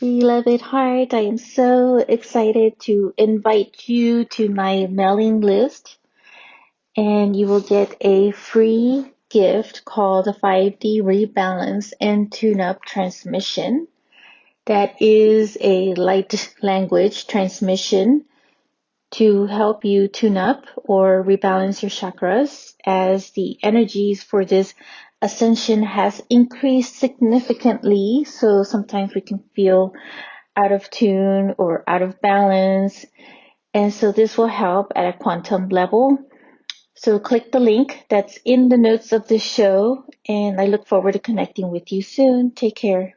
Beloved heart, I am so excited to invite you to my mailing list, and you will get a free gift called the 5D Rebalance and Tune Up Transmission. That is a light language transmission to help you tune up or rebalance your chakras as the energies for this ascension has increased significantly. So sometimes we can feel out of tune or out of balance. And so this will help at a quantum level. So click the link that's in the notes of this show, and I look forward to connecting with you soon. Take care.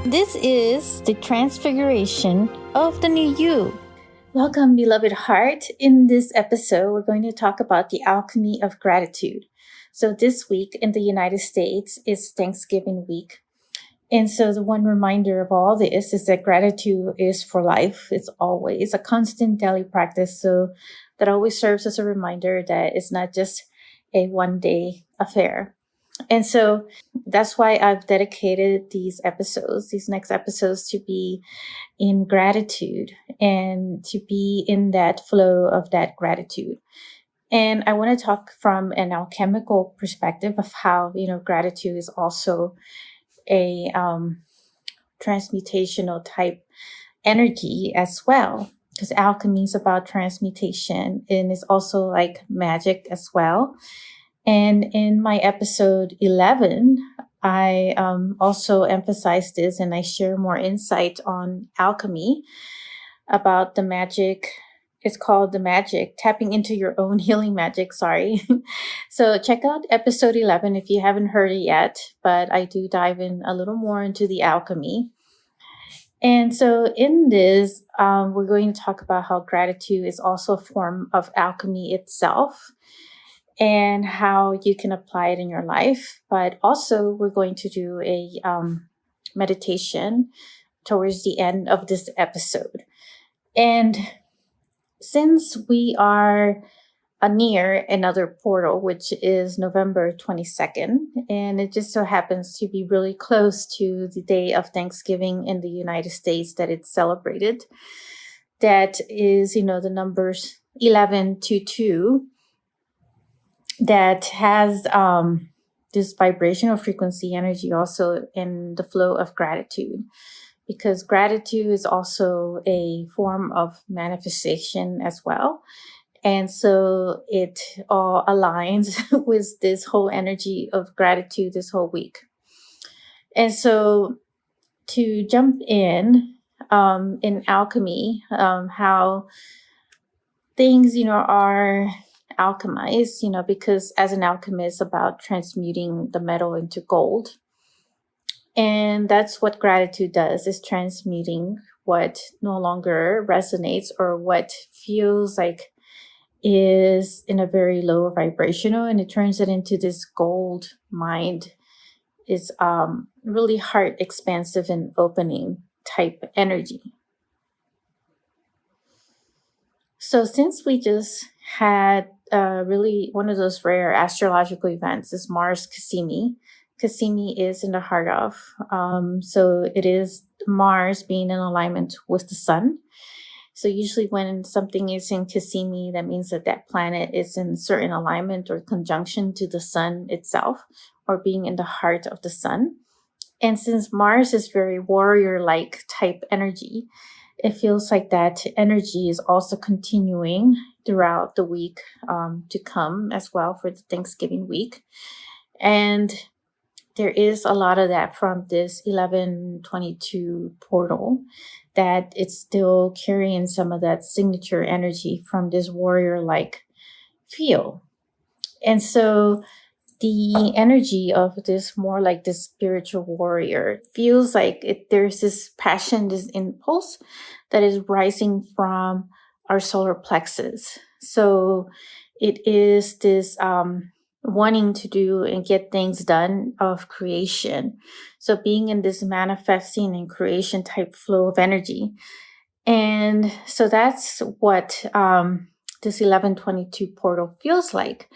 This is the transfiguration of the new you. Welcome, beloved heart. In this episode, we're going to talk about the alchemy of gratitude. So this week in the United States is Thanksgiving week. And so the one reminder of all this is that gratitude is for life. It's always a constant daily practice. So that always serves as a reminder that it's not just a one-day affair. And so that's why I've dedicated these next episodes, to be in gratitude and to be in that flow of that gratitude. And I want to talk from an alchemical perspective of how, gratitude is also a transmutational type energy as well, because alchemy is about transmutation and it's also like magic as well. And in my episode 11, I also emphasize this, and I share more insight on alchemy about the magic. It's called the magic, tapping into your own healing magic. Sorry. So check out episode 11 if you haven't heard it yet, but I do dive in a little more into the alchemy. And so in this, we're going to talk about how gratitude is also a form of alchemy itself, and how you can apply it in your life. But also we're going to do a meditation towards the end of this episode. And since we are near another portal, which is November 22nd, and it just so happens to be really close to the day of Thanksgiving in the United States that it's celebrated, that is, the numbers 1122, that has this vibrational frequency energy also in the flow of gratitude, because gratitude is also a form of manifestation as well. And so it all aligns with this whole energy of gratitude this whole week. And so to jump in alchemy, how things, are alchemized, because as an alchemist, about transmuting the metal into gold. And that's what gratitude does, is transmuting what no longer resonates or what feels like is in a very low vibrational, and it turns it into this gold mind. It's really heart expansive and opening type energy. So since we just had really one of those rare astrological events, is Mars Cassini. Cassini is in the heart of, so it is Mars being in alignment with the sun. So usually when something is in Cassini, that means that that planet is in certain alignment or conjunction to the sun itself, or being in the heart of the sun. And since Mars is very warrior-like type energy, it feels like that energy is also continuing throughout the week to come as well, for the Thanksgiving week. And there is a lot of that from this 1122 portal, that it's still carrying some of that signature energy from this warrior-like feel. And so the energy of this, more like this spiritual warrior, feels like there's this passion, this impulse that is rising from our solar plexus. So it is this wanting to do and get things done of creation. So being in this manifesting and creation type flow of energy. And so that's what this 1122 portal feels like.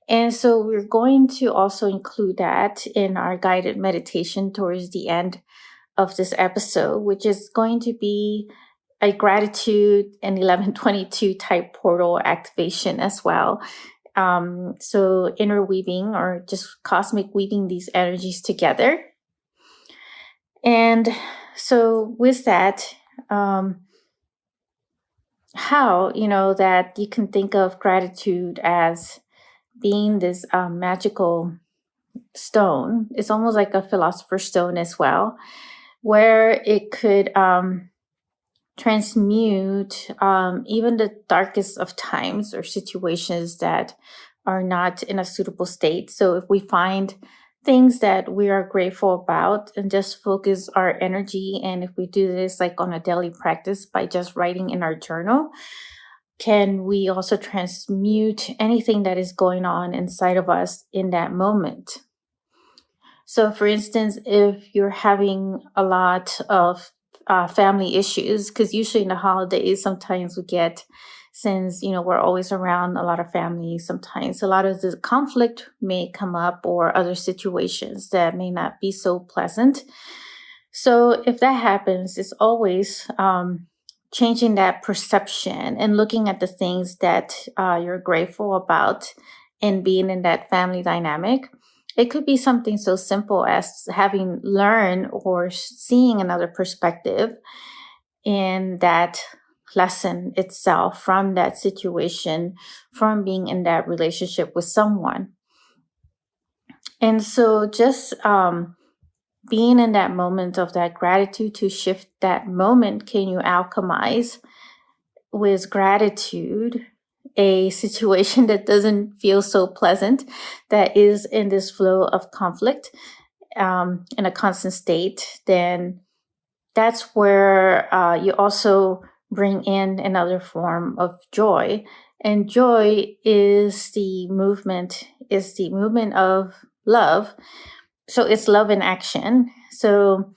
And so we're going to also include that in our guided meditation towards the end of this episode, which is going to be a gratitude and 1122 type portal activation as well. So interweaving or just cosmic weaving these energies together. And so with that, how, that you can think of gratitude as being this magical stone. It's almost like a philosopher's stone as well, where it could transmute even the darkest of times or situations that are not in a suitable state. So if we find things that we are grateful about and just focus our energy, and if we do this like on a daily practice by just writing in our journal, can we also transmute anything that is going on inside of us in that moment? So for instance, if you're having a lot of family issues, because usually in the holidays, sometimes we get, since, we're always around a lot of family, sometimes a lot of the conflict may come up or other situations that may not be so pleasant. So if that happens, it's always changing that perception and looking at the things that you're grateful about and being in that family dynamic. It could be something so simple as having learned or seeing another perspective in that lesson itself from that situation, from being in that relationship with someone. And so just being in that moment of that gratitude, to shift that moment, can you alchemize with gratitude a situation that doesn't feel so pleasant, that is in this flow of conflict in a constant state, then that's where you also bring in another form of joy. And joy is the movement of love. So it's love in action. So,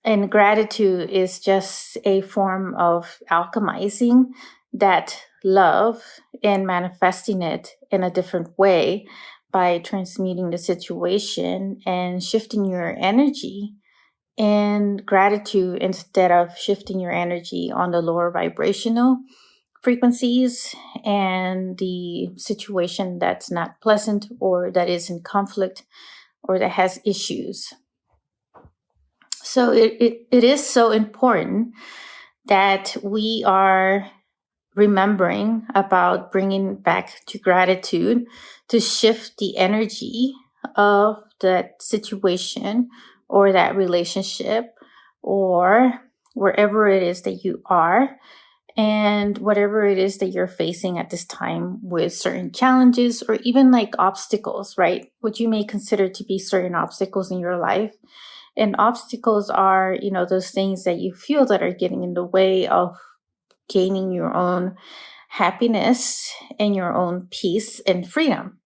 and gratitude is just a form of alchemizing that love and manifesting it in a different way by transmuting the situation and shifting your energy and gratitude, instead of shifting your energy on the lower vibrational frequencies and the situation that's not pleasant or that is in conflict or that has issues. So it is so important that we are remembering about bringing back to gratitude to shift the energy of that situation or that relationship or wherever it is that you are, and whatever it is that you're facing at this time with certain challenges or even like obstacles, right? What you may consider to be certain obstacles in your life. And obstacles are, those things that you feel that are getting in the way of gaining your own happiness and your own peace and freedom.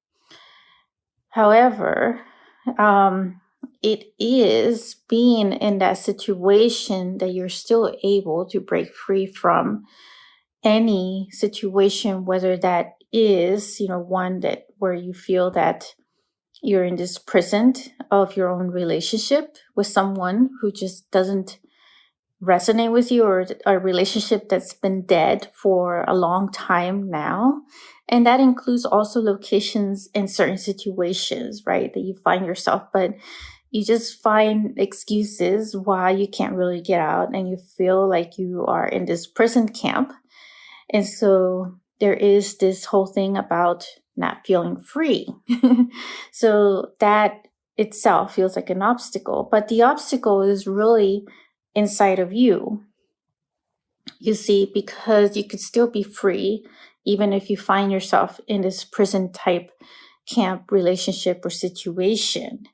However, it is being in that situation that you're still able to break free from any situation, whether that is, one that where you feel that you're in this prison of your own relationship with someone who just doesn't resonate with you, or a relationship that's been dead for a long time now. And that includes also locations in certain situations, right, that you find yourself, but you just find excuses why you can't really get out and you feel like you are in this prison camp. And so there is this whole thing about not feeling free. So that itself feels like an obstacle, but the obstacle is really inside of you. You see, because you could still be free even if you find yourself in this prison type camp relationship or situation.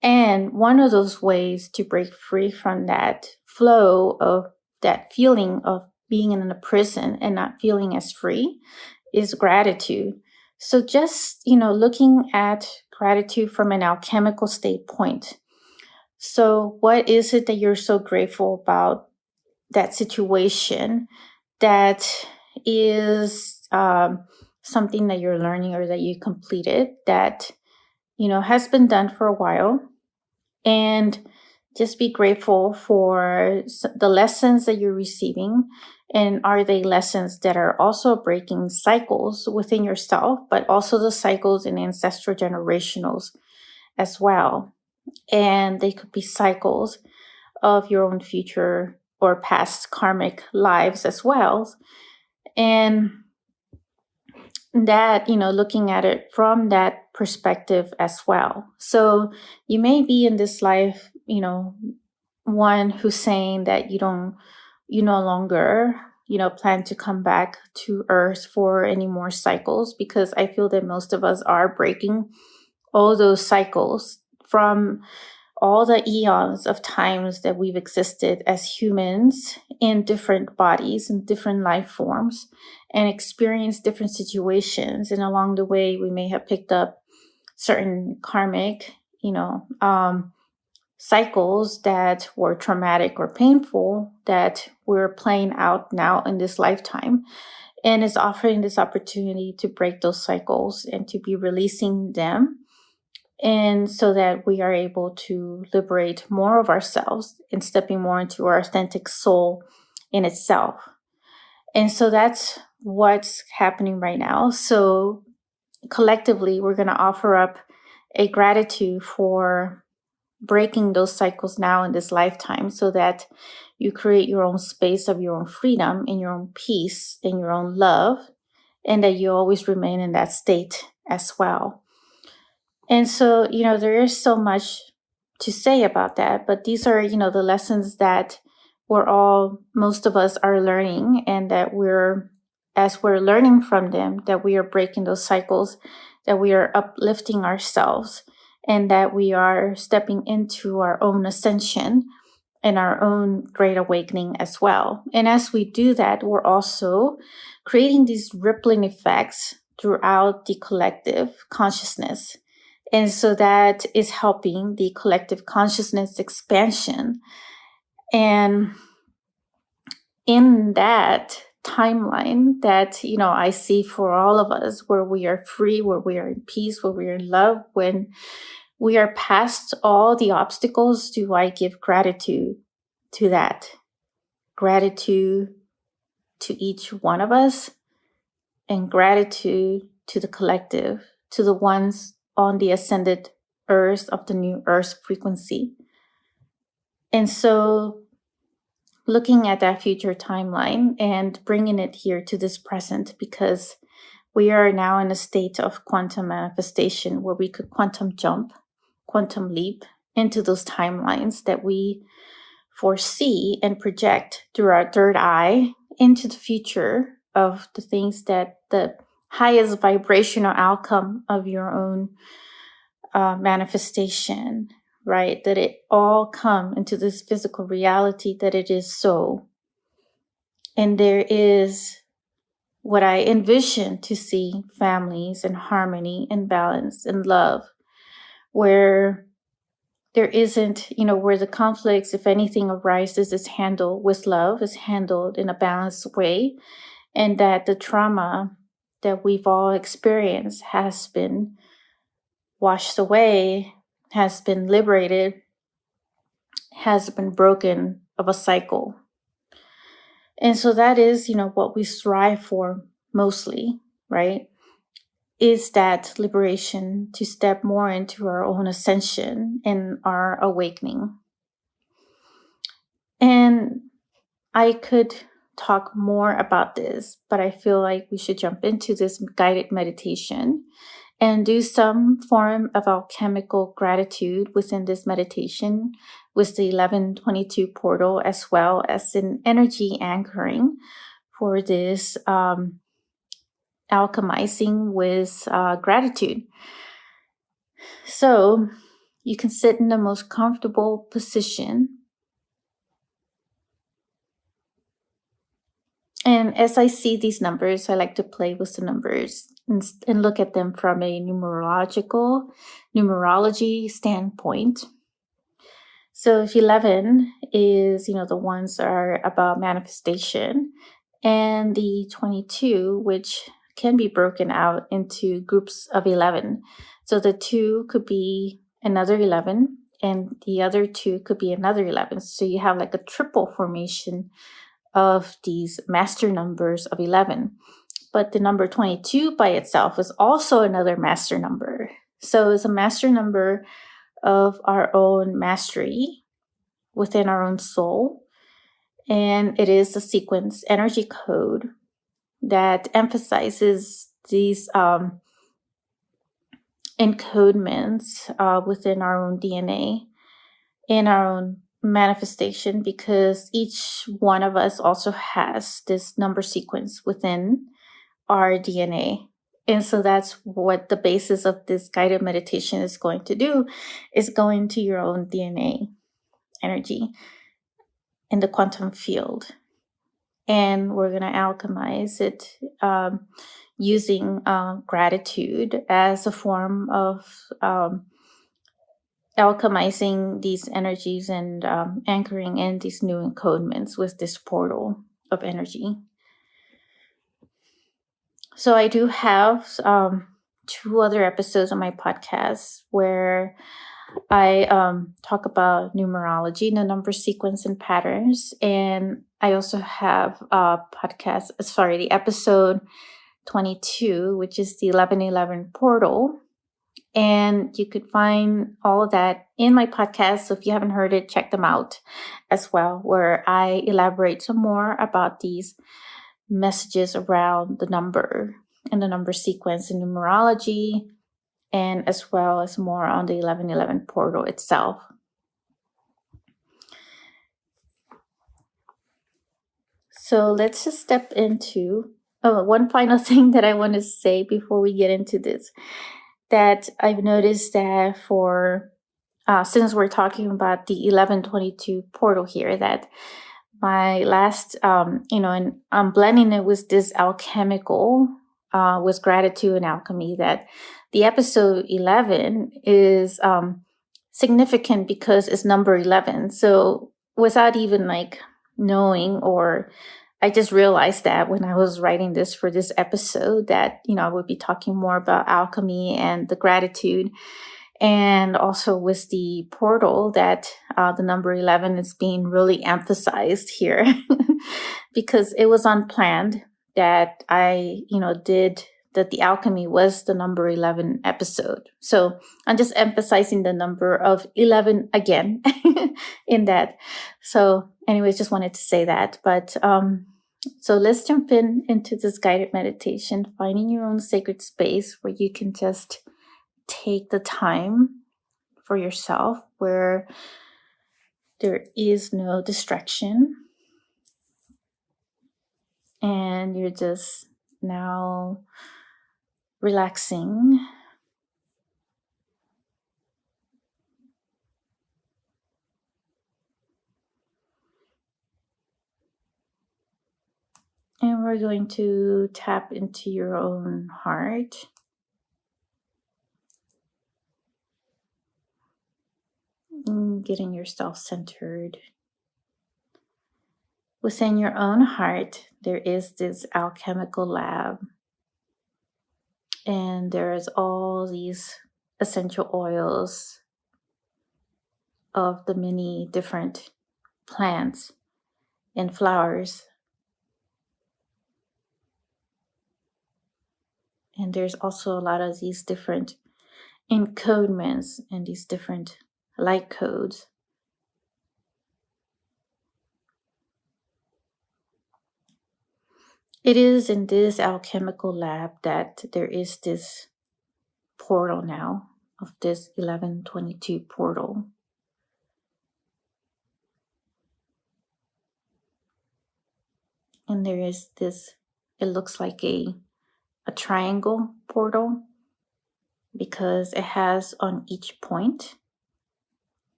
And one of those ways to break free from that flow of that feeling of being in a prison and not feeling as free is gratitude. So just, looking at gratitude from an alchemical state point. So what is it that you're so grateful about that situation that is something that you're learning or that you completed that, has been done for a while. And just be grateful for the lessons that you're receiving. And are they lessons that are also breaking cycles within yourself, but also the cycles in ancestral generationals as well? And they could be cycles of your own future or past karmic lives as well. And that, looking at it from that perspective as well. So you may be in this life, one who's saying that you no longer, plan to come back to Earth for any more cycles, because I feel that most of us are breaking all those cycles from all the eons of times that we've existed as humans in different bodies and different life forms and experienced different situations. And along the way, we may have picked up certain karmic, cycles that were traumatic or painful that we're playing out now in this lifetime. And it's offering this opportunity to break those cycles and to be releasing them. And so that we are able to liberate more of ourselves and stepping more into our authentic soul in itself. And so that's what's happening right now. So collectively, we're going to offer up a gratitude for breaking those cycles now in this lifetime, so that you create your own space of your own freedom and your own peace and your own love, and that you always remain in that state as well. And so, there is so much to say about that, but these are, the lessons that most of us are learning, and that as we're learning from them, that we are breaking those cycles, that we are uplifting ourselves, and that we are stepping into our own ascension and our own great awakening as well. And as we do that, we're also creating these rippling effects throughout the collective consciousness. And so that is helping the collective consciousness expansion. And in that timeline that, I see for all of us, where we are free, where we are in peace, where we are in love, when we are past all the obstacles, do I give gratitude to that? Gratitude to each one of us, and gratitude to the collective, to the ones on the ascended earth of the new earth frequency. And so looking at that future timeline and bringing it here to this present, because we are now in a state of quantum manifestation where we could quantum jump, quantum leap into those timelines that we foresee and project through our third eye into the future of the things that the highest vibrational outcome of your own manifestation, right? That it all come into this physical reality, that it is so. And there is what I envision to see: families and harmony and balance and love, where there isn't, where the conflicts, if anything arises, is handled with love, is handled in a balanced way, and that the trauma that we've all experienced has been washed away, has been liberated, has been broken of a cycle. And so that is, what we strive for mostly, right? Is that liberation, to step more into our own ascension and our awakening. And I could talk more about this, but I feel like we should jump into this guided meditation and do some form of alchemical gratitude within this meditation with the 1122 portal, as well as an energy anchoring for this alchemizing with gratitude. So you can sit in the most comfortable position. And as I see these numbers, I like to play with the numbers and look at them from a numerology standpoint. So if 11 is, the ones are about manifestation, and the 22, which can be broken out into groups of 11. So the 2 could be another 11, and the other 2 could be another 11. So you have like a triple formation of these master numbers of 11. But the number 22 by itself is also another master number. So it's a master number of our own mastery within our own soul. And it is a sequence energy code that emphasizes these encodements within our own DNA, in our own manifestation, because each one of us also has this number sequence within our DNA. And so that's what the basis of this guided meditation is going to do, is go into your own DNA energy in the quantum field. And we're going to alchemize it using gratitude as a form of alchemizing these energies and anchoring in these new encodements with this portal of energy. So I do have 2 other episodes on my podcast where I talk about numerology, the number sequence and patterns. And I also have a podcast, the episode 22, which is the 1111 portal. And you could find all of that in my podcast. So if you haven't heard it, check them out as well, where I elaborate some more about these messages around the number and the number sequence and numerology, and as well as more on the 1111 portal itself. So let's just step into one final thing that I want to say before we get into this, that I've noticed that for since we're talking about the 1122 portal here, that my last, and I'm blending it with this alchemical, with gratitude and alchemy, that the episode 11 is significant because it's number 11. So without even like knowing, or I just realized that when I was writing this for this episode, that, I would be talking more about alchemy and the gratitude. And also with the portal, that the number 11 is being really emphasized here because it was unplanned that I, did that the alchemy was the number 11 episode. So I'm just emphasizing the number of 11 again in that. So anyways, just wanted to say that. But so let's jump into this guided meditation, finding your own sacred space where you can just take the time for yourself, where there is no distraction, and you're just now relaxing. And we're going to tap into your own heart. Getting yourself centered. Within your own heart, there is this alchemical lab. And there's all these essential oils of the many different plants and flowers. And there's also a lot of these different encodements and these different light codes. It is in this alchemical lab that there is this portal now, of this 1122 portal. And there is this, it looks like a triangle portal, because it has on each point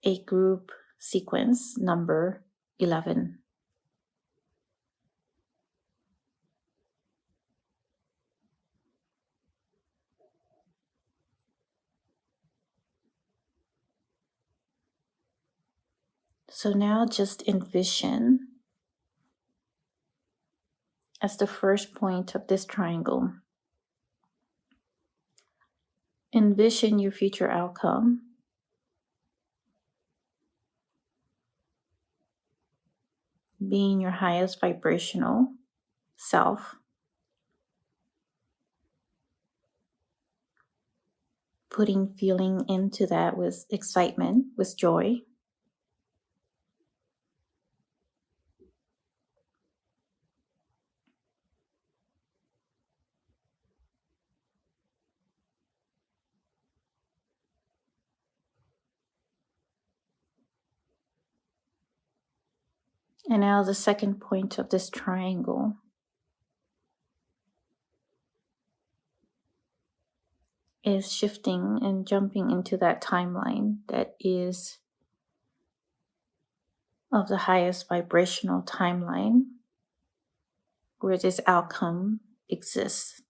a group sequence number 11. So now just envision, as the first point of this triangle, envision your future outcome. Being your highest vibrational self. Putting feeling into that with excitement, with joy. And now the second point of this triangle is shifting and jumping into that timeline that is of the highest vibrational timeline where this outcome exists.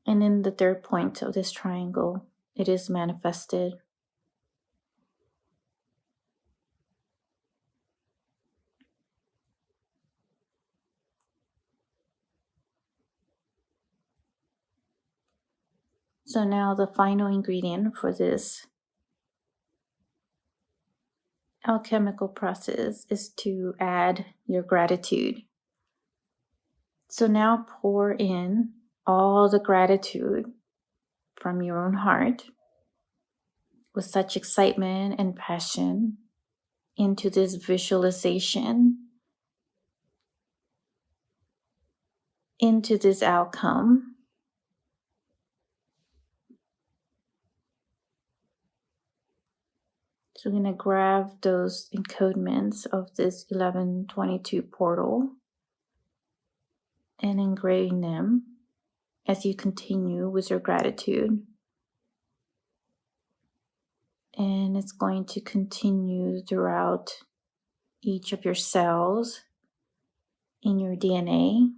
And in the third point of this triangle, it is manifested. So now the final ingredient for this alchemical process is to add your gratitude. So now pour in all the gratitude from your own heart with such excitement and passion into this visualization, into this outcome. So we're going to grab those encodements of this 1122 portal and engraving them as you continue with your gratitude. And it's going to continue throughout each of your cells in your DNA.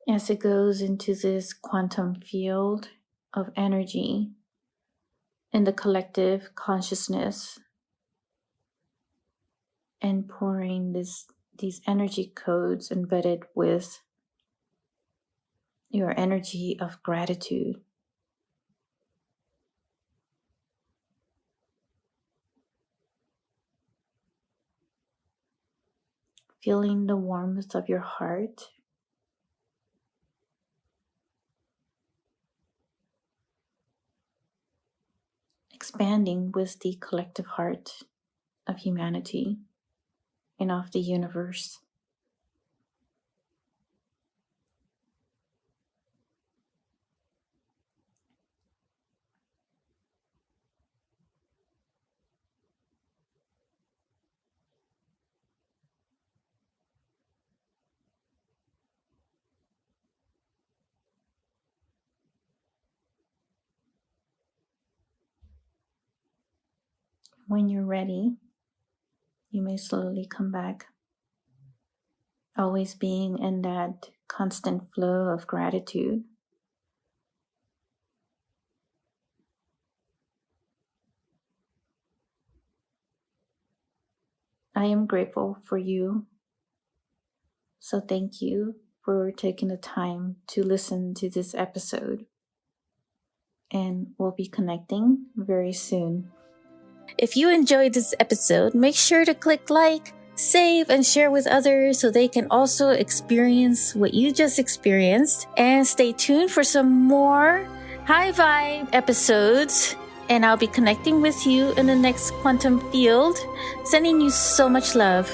As it goes into this quantum field of energy in the collective consciousness and pouring these energy codes embedded with your energy of gratitude. Feeling the warmth of your heart. Expanding with the collective heart of humanity and of the universe. When you're ready, you may slowly come back, always being in that constant flow of gratitude. I am grateful for you, so thank you for taking the time to listen to this episode, and we'll be connecting very soon. If you enjoyed this episode, make sure to click like, save, and share with others so they can also experience what you just experienced. And stay tuned for some more high vibe episodes. And I'll be connecting with you in the next quantum field. Sending you so much love.